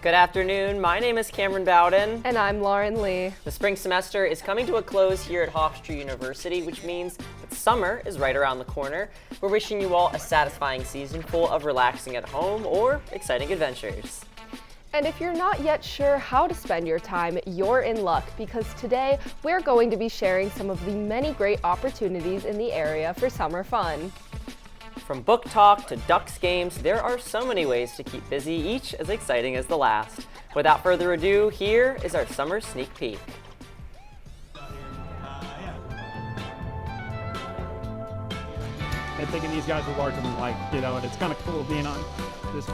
Good afternoon, my name is Camryn Bowden. And I'm Lauren Lee. The spring semester is coming to a close here at Hofstra University, which means that summer is right around the corner. We're wishing you all a satisfying season full of relaxing at home or exciting adventures. And if you're not yet sure how to spend your time, you're in luck, because today we're going to be sharing some of the many great opportunities in the area for summer fun. From book talk to Ducks games, there are so many ways to keep busy, each as exciting as the last. Without further ado, here is our summer sneak peek. And thinking these guys are larger than life, and it's kind of cool being on this.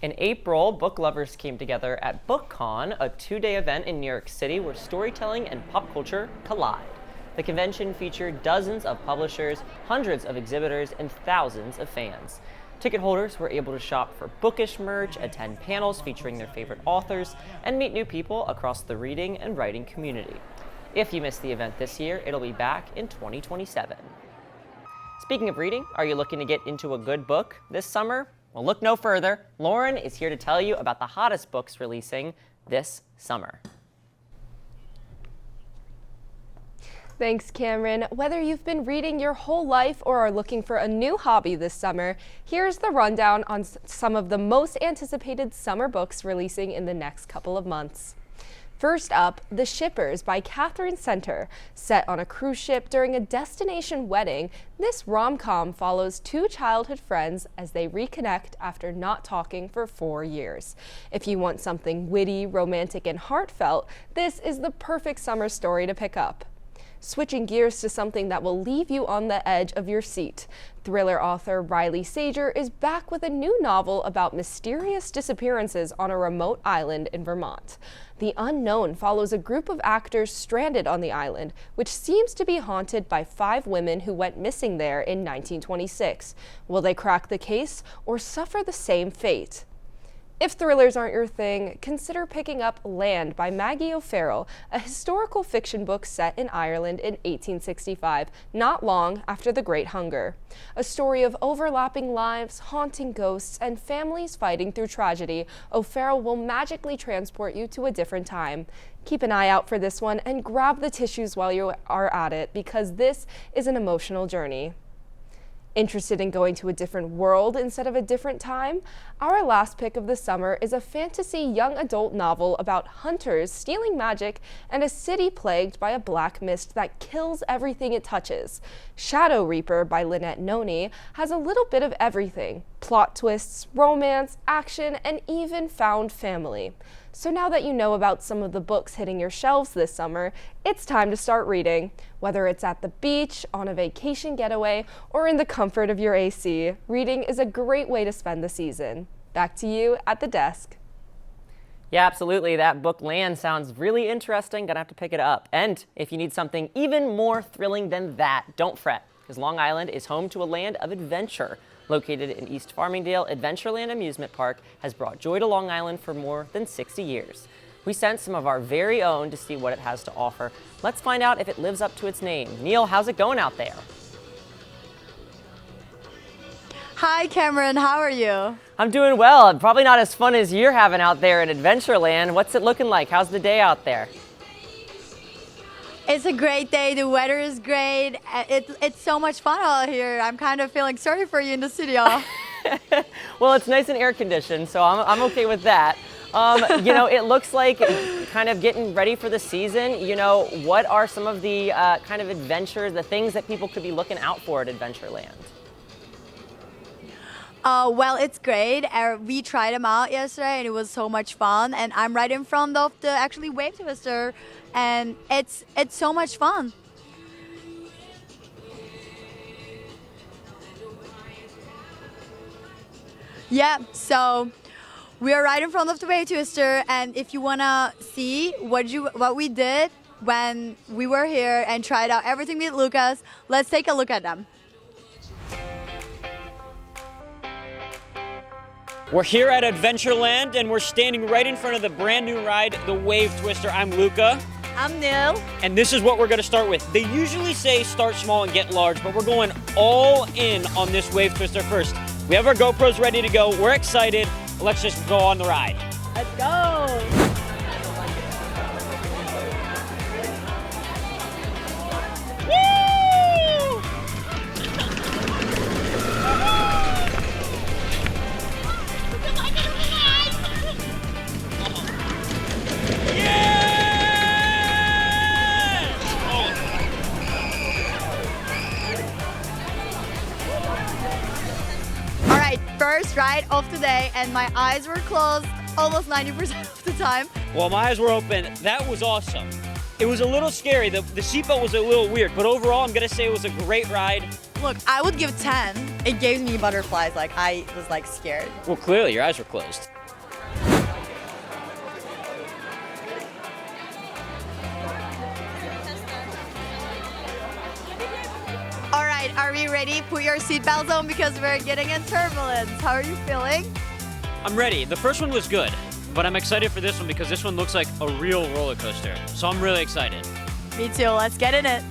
In April, book lovers came together at BookCon, a two-day event in New York City where storytelling and pop culture collide. The convention featured dozens of publishers, hundreds of exhibitors, and thousands of fans. Ticket holders were able to shop for bookish merch, attend panels featuring their favorite authors, and meet new people across the reading and writing community. If you missed the event this year, it'll be back in 2027. Speaking of reading, are you looking to get into a good book this summer? Well, look no further. Lauren is here to tell you about the hottest books releasing this summer. Thanks, Camryn. Whether you've been reading your whole life or are looking for a new hobby this summer, here's the rundown on some of the most anticipated summer books releasing in the next couple of months. First up, The Shippers by Catherine Center. Set on a cruise ship during a destination wedding, this rom-com follows two childhood friends as they reconnect after not talking for 4 years. If you want something witty, romantic, and heartfelt, this is the perfect summer story to pick up. Switching gears to something that will leave you on the edge of your seat. Thriller author Riley Sager is back with a new novel about mysterious disappearances on a remote island in Vermont. The Unknown follows a group of actors stranded on the island, which seems to be haunted by 5 women who went missing there in 1926. Will they crack the case or suffer the same fate? If thrillers aren't your thing, consider picking up Land by Maggie O'Farrell, a historical fiction book set in Ireland in 1865, not long after the Great Hunger. A story of overlapping lives, haunting ghosts, and families fighting through tragedy, O'Farrell will magically transport you to a different time. Keep an eye out for this one and grab the tissues while you are at it, because this is an emotional journey. Interested in going to a different world instead of a different time? Our last pick of the summer is a fantasy young adult novel about hunters stealing magic and a city plagued by a black mist that kills everything it touches. Shadow Reaper by Lynette Noni has a little bit of everything: plot twists, romance, action, and even found family. So now that you know about some of the books hitting your shelves this summer, it's time to start reading. Whether it's at the beach, on a vacation getaway, or in the comfort of your AC, reading is a great way to spend the season. Back to you at the desk. Yeah, absolutely. That book Land sounds really interesting. Gonna have to pick it up. And if you need something even more thrilling than that, don't fret, because Long Island is home to a land of adventure. Located in East Farmingdale, Adventureland Amusement Park has brought joy to Long Island for more than 60 years. We sent some of our very own to see what it has to offer. Let's find out if it lives up to its name. Neil, how's it going out there? Hi, Camryn. How are you? I'm doing well. Probably not as fun as you're having out there in Adventureland. What's it looking like? How's the day out there? It's a great day. The weather is great. It's so much fun out here. I'm kind of feeling sorry for you in the studio. Well, it's nice and air conditioned, so I'm okay with that. It looks like kind of getting ready for the season. What are some of the kind of adventures, the things that people could be looking out for at Adventureland? Well, it's great. We tried them out yesterday, and it was so much fun. And I'm right in front of the actually wave twister, and it's so much fun. Yeah, so we are right in front of the wave twister, and if you wanna see what we did when we were here and tried out everything with Lucas, let's take a look at them. We're here at Adventureland, and we're standing right in front of the brand new ride, the Wave Twister. I'm Luca. I'm Neil. And this is what we're gonna start with. They usually say start small and get large, but we're going all in on this wave twister first. We have our GoPros ready to go. We're excited. Let's just go on the ride. Let's go. First ride of today, and my eyes were closed almost 90% of the time. Well, my eyes were open. That was awesome. It was a little scary. The seatbelt was a little weird, but overall, I'm gonna say it was a great ride. Look, I would give 10. It gave me butterflies. Like, I was like scared. Well, clearly your eyes were closed. All right, are we ready? Put your seatbelts on because we're getting in turbulence. How are you feeling? I'm ready. The first one was good, but I'm excited for this one because this one looks like a real roller coaster. So I'm really excited. Me too. Let's get in it.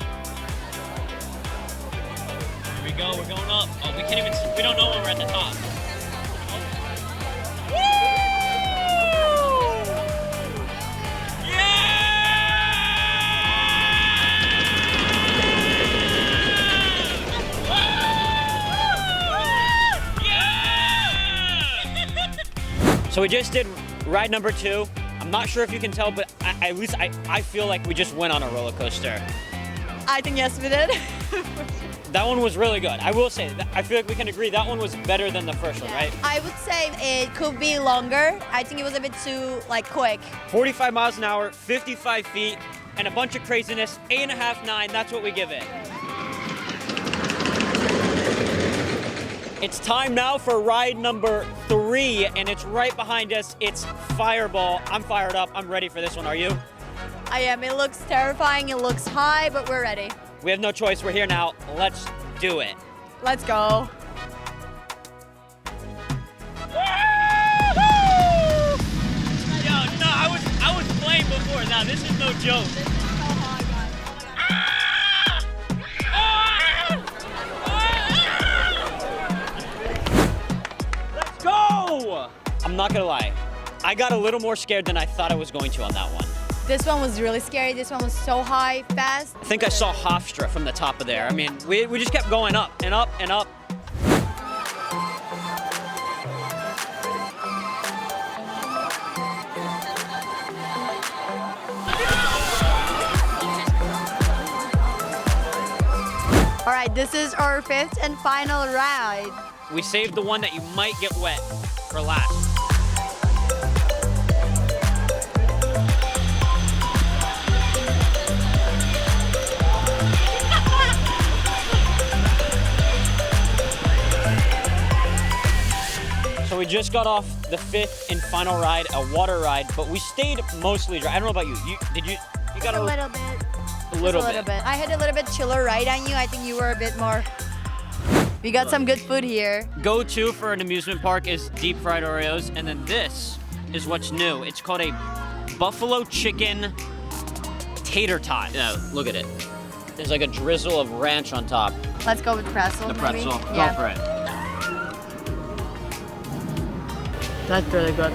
Here we go. We're going up. Oh, we don't know when we're at the top. So we just did ride number 2. I'm not sure if you can tell, but at least I feel like we just went on a roller coaster. I think yes, we did. That one was really good. I will say, I feel like we can agree that one was better than the first one, right? I would say it could be longer. I think it was a bit too quick. 45 miles an hour, 55 feet, and a bunch of craziness. 8.5, 9, that's what we give it. It's time now for ride number 3, and it's right behind us. It's Fireball. I'm fired up. I'm ready for this one. Are you? I am. It looks terrifying. It looks high, but we're ready. We have no choice. We're here now. Let's do it. Let's go. Yo, no, I was playing before. Now this is no joke. I'm not gonna lie, I got a little more scared than I thought I was going to on that one. This one was really scary. This one was so high, fast. I think I saw Hofstra from the top of there. I mean, we just kept going up and up and up. All right, this is our 5th and final ride. We saved the one that you might get wet for last. So we just got off the 5th and final ride, a water ride, but we stayed mostly dry. I don't know about you. You got a little bit. A little bit. I had a little bit chiller ride on you. I think you were a bit more. We got some good food here. Go-to for an amusement park is deep fried Oreos, and then this is what's new. It's called a buffalo chicken tater tot. Yeah, look at it. There's like a drizzle of ranch on top. Let's go with pretzel. The pretzel. Maybe? Go Yeah. for it. That's really good.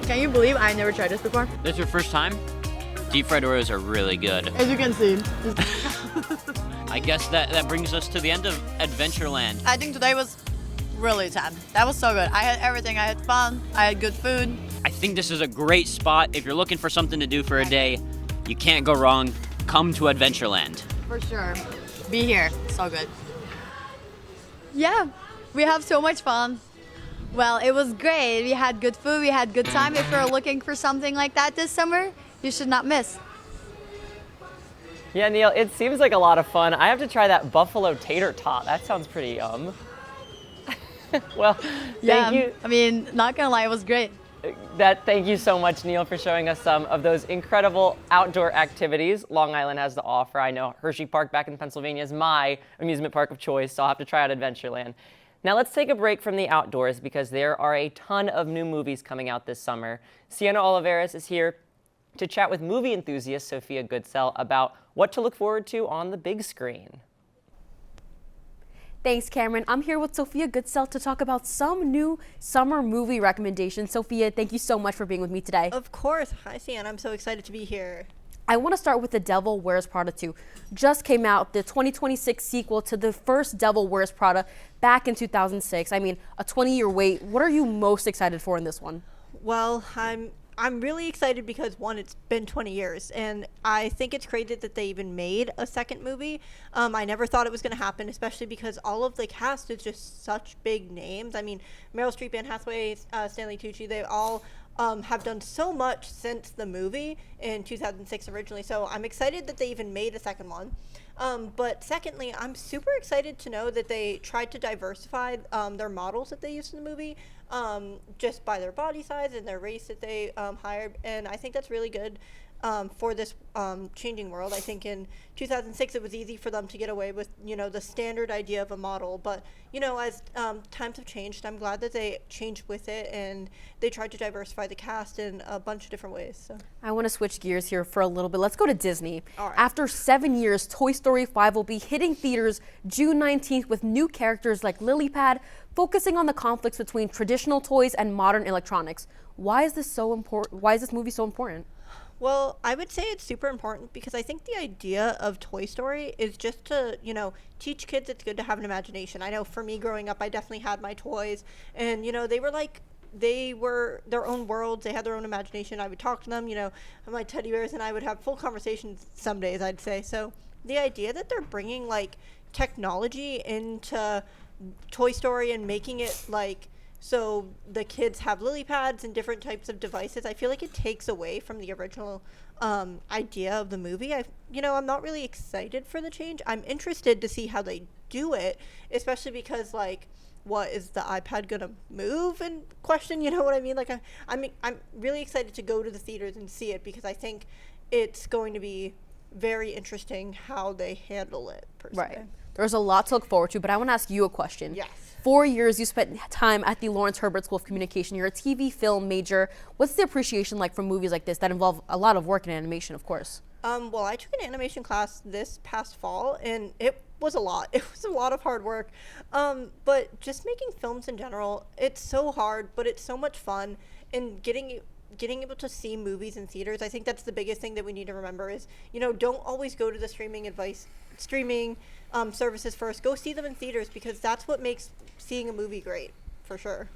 Can you believe I never tried this before? This is your first time? Deep fried Oreos are really good. As you can see. I guess that brings us to the end of Adventureland. I think today was really 10. That was so good. I had everything. I had fun. I had good food. I think this is a great spot. If you're looking for something to do for a day, you can't go wrong. Come to Adventureland. For sure. Be here. So good. Yeah, we have so much fun. Well, it was great. We had good food. We had good time. If you're looking for something like that this summer, you should not miss. Yeah, Neil, it seems like a lot of fun. I have to try that buffalo tater tot. That sounds pretty yum. Well, thank you. I mean, not gonna lie, it was great. Thank you so much, Neil, for showing us some of those incredible outdoor activities Long Island has to offer. I know Hershey Park back in Pennsylvania is my amusement park of choice, so I'll have to try out Adventureland. Now let's take a break from the outdoors because there are a ton of new movies coming out this summer. Sianna Olivera is here to chat with movie enthusiast Sophia Goodsell about what to look forward to on the big screen. Thanks, Camryn. I'm here with Sophia Goodsell to talk about some new summer movie recommendations. Sophia, thank you so much for being with me today. Of course. Hi, Sianna. I'm so excited to be here. I want to start with The Devil Wears Prada 2. Just came out, the 2026 sequel to the first Devil Wears Prada back in 2006. I mean, a 20-year wait. What are you most excited for in this one? Well, I'm really excited because, one, it's been 20 years, and I think it's crazy that they even made a second movie. I never thought it was going to happen, especially because all of the cast is just such big names. I mean, Meryl Streep, Anne Hathaway, Stanley Tucci, they all have done so much since the movie in 2006 originally, so I'm excited that they even made a second one. But secondly, I'm super excited to know that they tried to diversify their models that they used in the movie, just by their body size and their race that they hired, and I think that's really good for this changing world. I think in 2006 it was easy for them to get away with, the standard idea of a model, but as times have changed, I'm glad that they changed with it and they tried to diversify the cast in a bunch of different ways. So I want to switch gears here for a little bit. Let's go to Disney. All right. After 7 years, Toy Story 5 will be hitting theaters June 19th with new characters like Lily Pad, focusing on the conflicts between traditional toys and modern electronics. Why is this so important? Why is this movie so important? Well, I would say it's super important because I think the idea of Toy Story is just to, teach kids it's good to have an imagination. I know for me growing up, I definitely had my toys and, they were their own worlds. They had their own imagination. I would talk to them, my teddy bears, and I would have full conversations some days, I'd say. So the idea that they're bringing technology into Toy Story and making it so the kids have lily pads and different types of devices, I feel like it takes away from the original idea of the movie. I'm not really excited for the change. I'm interested to see how they do it, especially because what is the iPad gonna move and question? You know what I mean? I'm really excited to go to the theaters and see it because I think it's going to be very interesting how they handle it. Per se. Right. There's a lot to look forward to, but I want to ask you a question. Yes. 4 years you spent time at the Lawrence Herbert School of Communication. You're a TV film major. What's the appreciation like for movies like this that involve a lot of work in animation, of course? Well, I took an animation class this past fall, and it was a lot. It was a lot of hard work. But just making films in general, it's so hard, but it's so much fun. And getting able to see movies in theaters, I think that's the biggest thing that we need to remember is, don't always go to the streaming services first. Go see them in theaters because that's what makes seeing a movie great, for sure.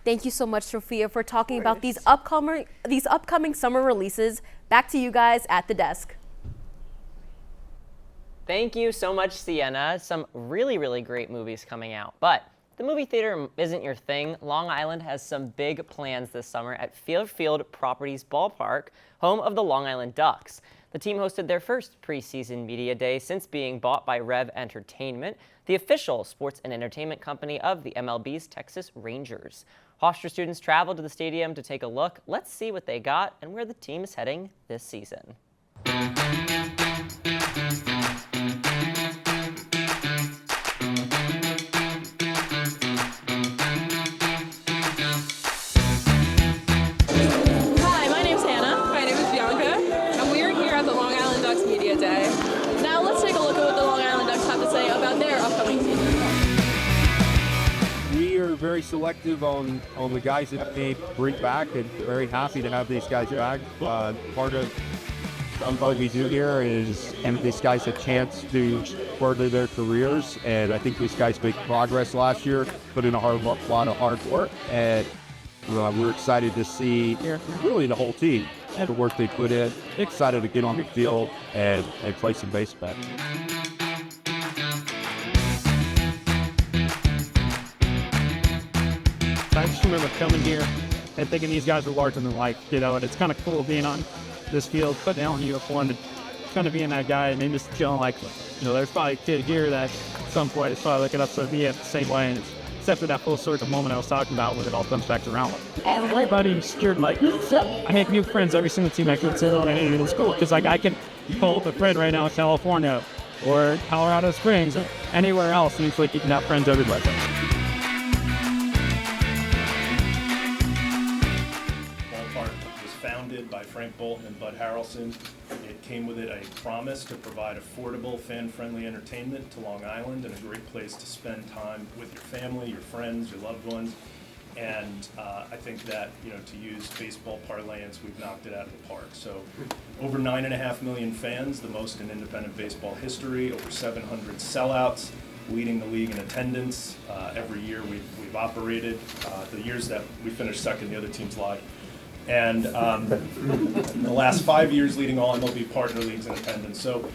Thank you so much, Sophia, for talking about these upcoming summer releases. Back to you guys at the desk. Thank you so much, Sienna. Some really, really great movies coming out. But the movie theater isn't your thing. Long Island has some big plans this summer at Fairfield Properties Ballpark, home of the Long Island Ducks. The team hosted their first preseason media day since being bought by Rev Entertainment, the official sports and entertainment company of the MLB's Texas Rangers. Hofstra students traveled to the stadium to take a look. Let's see what they got and where the team is heading this season. Hi, my name's Hannah. My name is Bianca, and we are here at the Long Island Ducks Media Day. Now let's take a look at what the Long Island Ducks have to say about their upcoming season. We are very selective on the guys that they bring back and very happy to have these guys back. Part of what we do here is give these guys a chance to further their careers, and I think these guys made progress last year, put in a lot of hard work, and we're excited to see really the whole team and the work they put in. Excited to get on the field and play some baseball. I just remember coming here and thinking these guys were larger than life, and it's kind of cool being on this field, putting down uniform and kind of being that guy and then just feeling there's probably a kid here that at some point is probably looking up to me the same way, and except for that full circle moment I was talking about when it all comes back around. Everybody's scared, I make new friends every single team I go to, and it's cool because I can pull up a friend right now in California or Colorado Springs or anywhere else, and it's like you can have friends everywhere. Ballpark was founded by Frank Bolton and Bud Harrelson. It came with it a promise to provide affordable, fan-friendly entertainment to Long Island and a great place to spend time with your family, your friends, your loved ones. And I think that, to use baseball parlance, we've knocked it out of the park. So over 9.5 million fans, the most in independent baseball history, over 700 sellouts, leading the league in attendance. Every year we've operated. The years that we finished second, the other teams lied. And the last 5 years leading all MLB partner leagues in attendance. So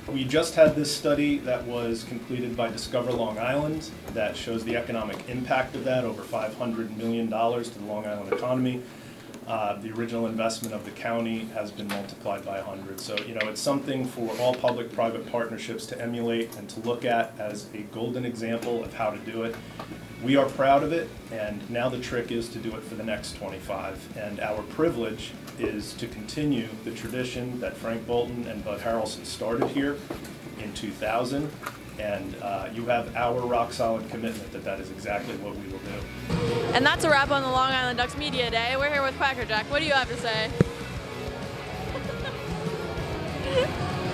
we just had this study that was completed by Discover Long Island that shows the economic impact of that, over $500 million to the Long Island economy. The original investment of the county has been multiplied by 100. So, it's something for all public-private partnerships to emulate and to look at as a golden example of how to do it. We are proud of it, and now the trick is to do it for the next 25. And our privilege is to continue the tradition that Frank Bolton and Bud Harrelson started here in 2000. And you have our rock-solid commitment that is exactly what we will do. And that's a wrap on the Long Island Ducks Media Day. We're here with Quacker Jack. What do you have to say?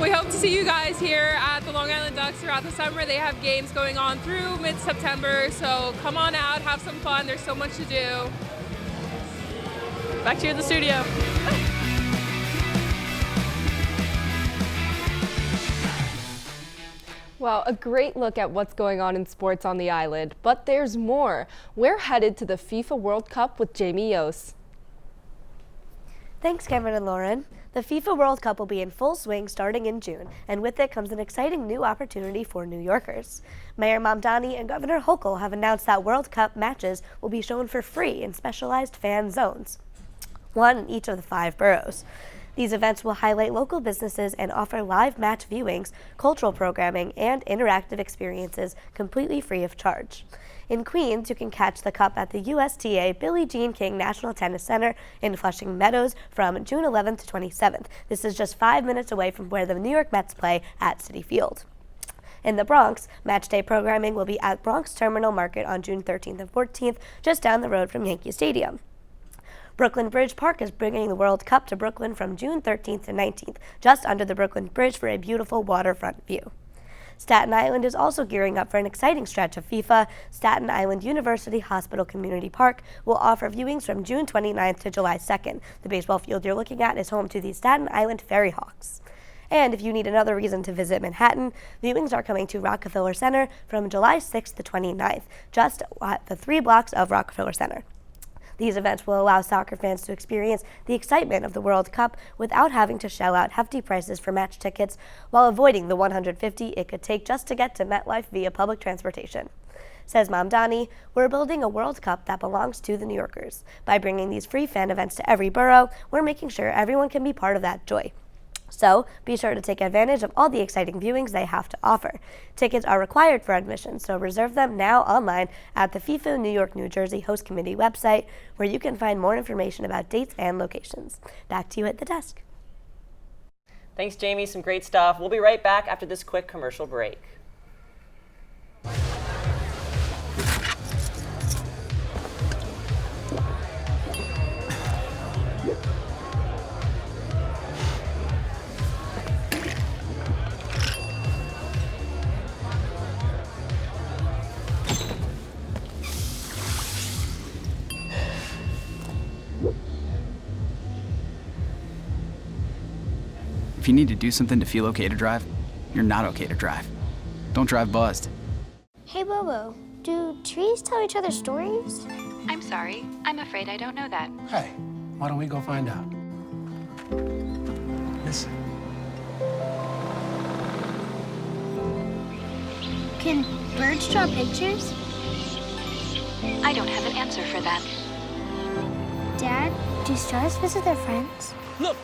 We hope to see you guys here at the Long Island Ducks throughout the summer. They have games going on through mid-September, so come on out, have some fun. There's so much to do. Back to you in the studio. Well, a great look at what's going on in sports on the island, but there's more. We're headed to the FIFA World Cup with Jaime Yoos. Thanks, Camryn and Lauren. The FIFA World Cup will be in full swing starting in June, and with it comes an exciting new opportunity for New Yorkers. Mayor Mamdani and Governor Hochul have announced that World Cup matches will be shown for free in specialized fan zones, one in each of the 5 boroughs. These events will highlight local businesses and offer live match viewings, cultural programming, and interactive experiences completely free of charge. In Queens, you can catch the Cup at the USTA Billie Jean King National Tennis Center in Flushing Meadows from June 11th to 27th. This is just 5 minutes away from where the New York Mets play at Citi Field. In the Bronx, match day programming will be at Bronx Terminal Market on June 13th and 14th, just down the road from Yankee Stadium. Brooklyn Bridge Park is bringing the World Cup to Brooklyn from June 13th to 19th, just under the Brooklyn Bridge for a beautiful waterfront view. Staten Island is also gearing up for an exciting stretch of FIFA. Staten Island University Hospital Community Park will offer viewings from June 29th to July 2nd. The baseball field you're looking at is home to the Staten Island Ferry Hawks. And if you need another reason to visit Manhattan, viewings are coming to Rockefeller Center from July 6th to 29th, just at the 3 blocks of Rockefeller Center. These events will allow soccer fans to experience the excitement of the World Cup without having to shell out hefty prices for match tickets, while avoiding the $150 it could take just to get to MetLife via public transportation. Says Mamdani, we're building a World Cup that belongs to the New Yorkers. By bringing these free fan events to every borough, we're making sure everyone can be part of that joy. So be sure to take advantage of all the exciting viewings they have to offer. Tickets are required for admission, so reserve them now online at the FIFA New York, New Jersey Host Committee website, where you can find more information about dates and locations. Back to you at the desk. Thanks, Jamie. Some great stuff. We'll be right back after this quick commercial break. If you need to do something to feel okay to drive, you're not okay to drive. Don't drive buzzed. Hey, Bobo, do trees tell each other stories? I'm sorry. I'm afraid I don't know that. Hey, why don't we go find out? Listen. Can birds draw pictures? I don't have an answer for that. Dad, do stars visit their friends? Look!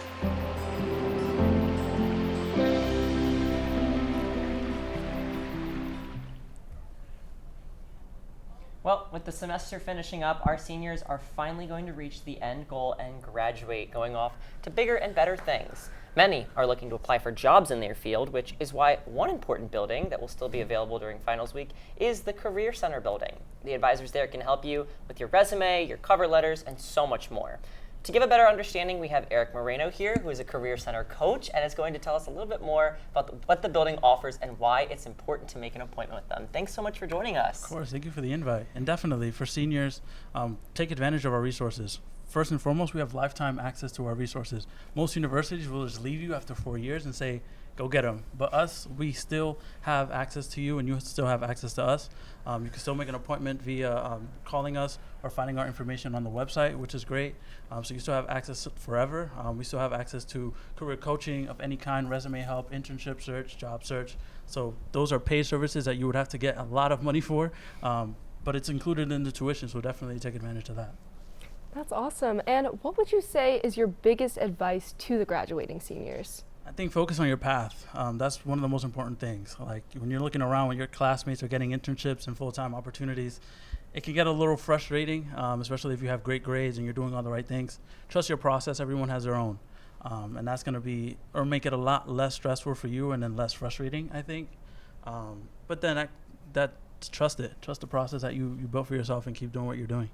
Well, with the semester finishing up, our seniors are finally going to reach the end goal and graduate, going off to bigger and better things. Many are looking to apply for jobs in their field, which is why one important building that will still be available during finals week is the Career Center building. The advisors there can help you with your resume, your cover letters, and so much more. To give a better understanding, we have Eric Moreno here, who is a Career Center coach and is going to tell us a little bit more about what the building offers and why it's important to make an appointment with them. Thanks so much for joining us. Of course, thank you for the invite. And definitely for seniors, take advantage of our resources. First and foremost, we have lifetime access to our resources. Most universities will just leave you after 4 years and say, go get them. But us, we still have access to you and you still have access to us. You can still make an appointment via calling us or finding our information on the website, which is great. So you still have access forever. We still have access to career coaching of any kind, resume help, internship search, job search. So those are paid services that you would have to get a lot of money for, but it's included in the tuition, so definitely take advantage of that. That's awesome. And what would you say is your biggest advice to the graduating seniors? I think focus on your path. That's one of the most important things. Like when you're looking around when your classmates are getting internships and full-time opportunities, it can get a little frustrating, especially if you have great grades and you're doing all the right things. Trust your process. Everyone has their own. And that's going to be, or make it a lot less stressful for you and then less frustrating, I think. But then trust it. Trust the process that you built for yourself and keep doing what you're doing.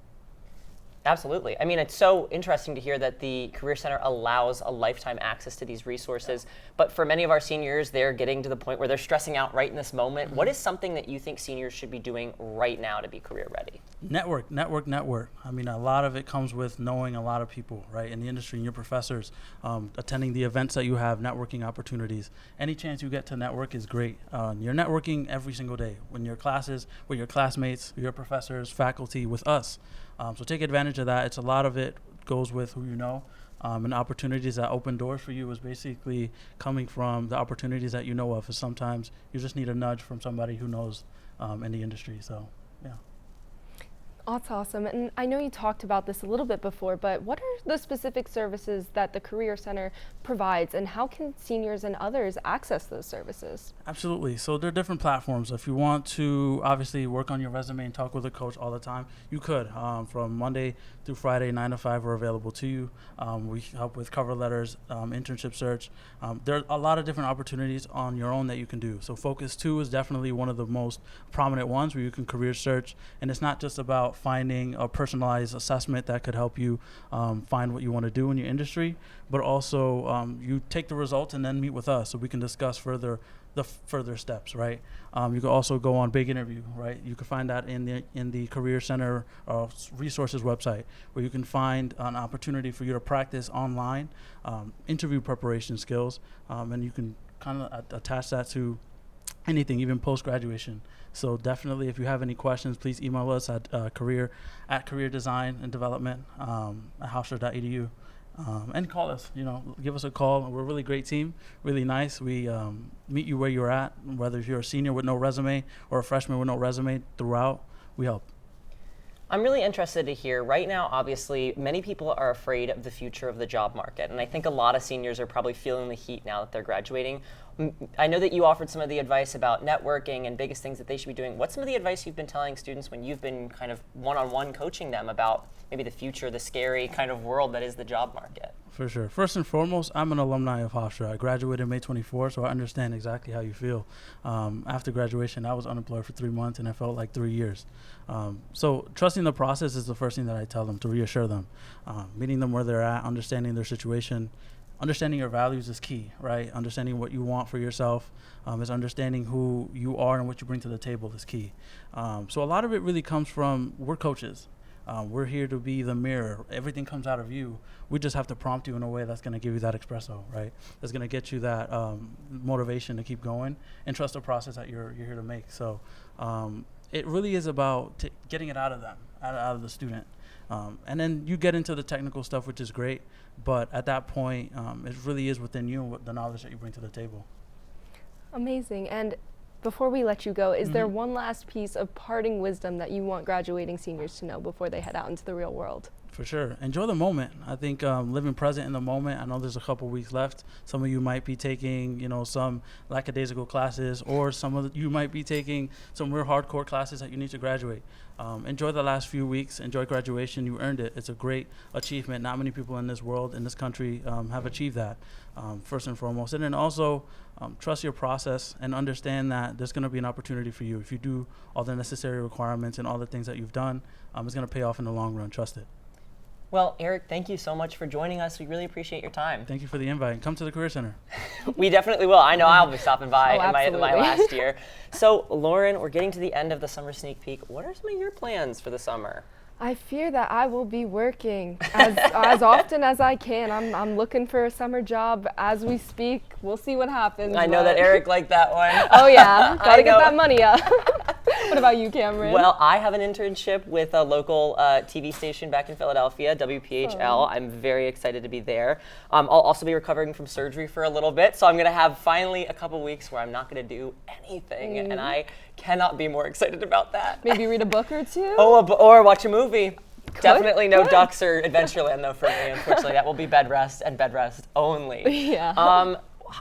Absolutely. I mean, it's so interesting to hear that the Career Center allows a lifetime access to these resources. But for many of our seniors, they're getting to the point where they're stressing out right in this moment. What is something that you think seniors should be doing right now to be career ready? Network. I mean, a lot of it comes with knowing a lot of people, right, in the industry and your professors, attending the events that you have, networking opportunities. Any chance you get to network is great. You're networking every single day when your classes, with your classmates, your professors, faculty, with us. So take advantage of that. It's a lot of it goes with who you know, and opportunities that open doors for you is basically coming from the opportunities that you know of. Is sometimes you just need a nudge from somebody who knows in the industry. So, yeah. That's awesome. And I know you talked about this a little bit before, but what are the specific services that the Career Center provides and how can seniors and others access those services? Absolutely. So there are different platforms. If you want to obviously work on your resume and talk with a coach all the time, you could. From Monday through Friday, 9 to 5, we're available to you. We help with cover letters, internship search. There are a lot of different opportunities on your own that you can do. So Focus 2 is definitely one of the most prominent ones where you can career search. And it's not just about finding a personalized assessment that could help you find what you want to do in your industry, but also you take the results and then meet with us so we can discuss further steps, right? You can also go on Big Interview, right? You can find that in the Career Center resources website, where you can find an opportunity for you to practice online interview preparation skills, and you can kind of attach that to anything, even post-graduation. So definitely, if you have any questions, please email us at career design and development at hofstra.edu. And call us, give us a call. We're a really great team, really nice. We meet you where you're at, whether you're a senior with no resume or a freshman with no resume throughout, we help. I'm really interested to hear, right now, obviously, many people are afraid of the future of the job market, and I think a lot of seniors are probably feeling the heat now that they're graduating. I know that you offered some of the advice about networking and biggest things that they should be doing. What's some of the advice you've been telling students when you've been kind of one-on-one coaching them about maybe the future, the scary kind of world that is the job market? For sure. First and foremost, I'm an alumni of Hofstra. I graduated May 24, so I understand exactly how you feel. After graduation, I was unemployed for 3 months, and I felt like 3 years. So trusting the process is the first thing that I tell them, to reassure them. Meeting them where they're at, understanding their situation. Understanding your values is key, right? Understanding what you want for yourself is understanding who you are and what you bring to the table is key. So a lot of it really comes from, we're coaches. We're here to be the mirror. Everything comes out of you. We just have to prompt you in a way that's going to give you that espresso, right? That's going to get you that motivation to keep going and trust the process that you're here to make. So it really is about getting it out of them, out of the student. And then you get into the technical stuff, which is great. But at that point, it really is within you and the knowledge that you bring to the table. Amazing. And before we let you go, is there one last piece of parting wisdom that you want graduating seniors to know before they head out into the real world? For sure. Enjoy the moment. I think living present in the moment. I know there's a couple weeks left. Some of you might be taking, some lackadaisical classes, or some of you might be taking some real hardcore classes that you need to graduate. Enjoy the last few weeks. Enjoy graduation. You earned it. It's a great achievement. Not many people in this world, in this country, have achieved that, first and foremost. And then also trust your process and understand that there's going to be an opportunity for you. If you do all the necessary requirements and all the things that you've done, it's going to pay off in the long run. Trust it. Well, Eric, thank you so much for joining us. We really appreciate your time. Thank you for the invite. Come to the Career Center. We definitely will. I know I'll be stopping by Oh, in my absolutely. last year. So, Lauren, we're getting to the end of the summer sneak peek. What are some of your plans for the summer? I fear that I will be working as often as I can. I'm looking for a summer job as we speak. We'll see what happens. I know that but- Eric liked that one. Oh yeah, gotta get know. that money up. What about you, Camryn? Well, I have an internship with a local TV station back in Philadelphia, WPHL. Oh. I'm very excited to be there. I'll also be recovering from surgery for a little bit, so I'm going to have finally a couple weeks where I'm not going to do anything, and I cannot be more excited about that. Maybe read a book or two? Oh, or watch a movie. Definitely no Good. ducks or Adventureland, though, for me, unfortunately. That will be bed rest and bed rest only. Yeah.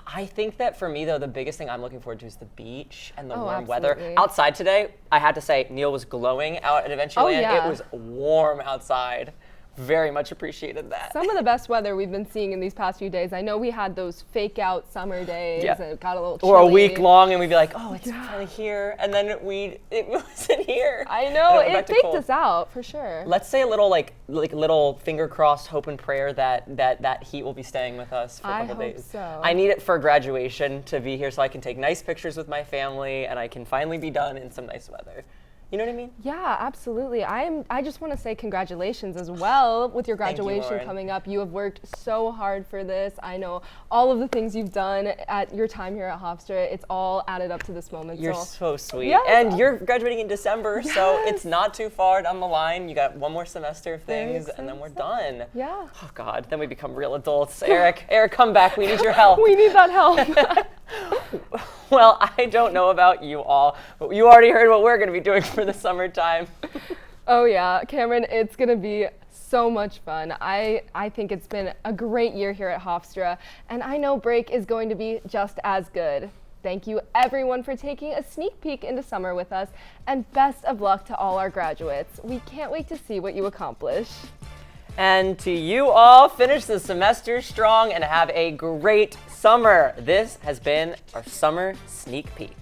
I think that for me, though, the biggest thing I'm looking forward to is the beach and the Oh, warm absolutely. weather. Outside today, I had to say, Neil was glowing out at Adventureland. Oh, yeah. It was warm outside. Very much appreciated that. Some of the best weather we've been seeing in these past few days. I know we had those fake out summer days. Yeah. And it got a little chilly. Or a week long, and we'd be like, oh, it's finally here. And then it wasn't here. I know, And went back it to faked cold. us out for sure. Let's say a little like little finger crossed hope and prayer that heat will be staying with us for a I couple hope days. so. I need it for graduation to be here so I can take nice pictures with my family and I can finally be done in some nice weather. You know what I mean? Yeah, absolutely. I just want to say congratulations as well with your Thank you, graduation Lauren. coming up. You have worked so hard for this. I know all of the things you've done at your time here at Hofstra. It's all added up to this moment. You're so sweet. Yes. And you're graduating in December, so Yes. it's not too far down the line. You got one more semester of Very things, and then we're done. Yeah. Oh, God. Then we become real adults. Eric, come back. We need your help. We need that help. Well, I don't know about you all, but you already heard what we're going to be doing for the summertime. Oh yeah, Camryn, it's gonna be so much fun. I think it's been a great year here at Hofstra, and I know break is going to be just as good. Thank you everyone for taking a sneak peek into summer with us, and best of luck to all our graduates. We can't wait to see what you accomplish. And to you all, finish the semester strong and have a great summer. This has been our summer sneak peek.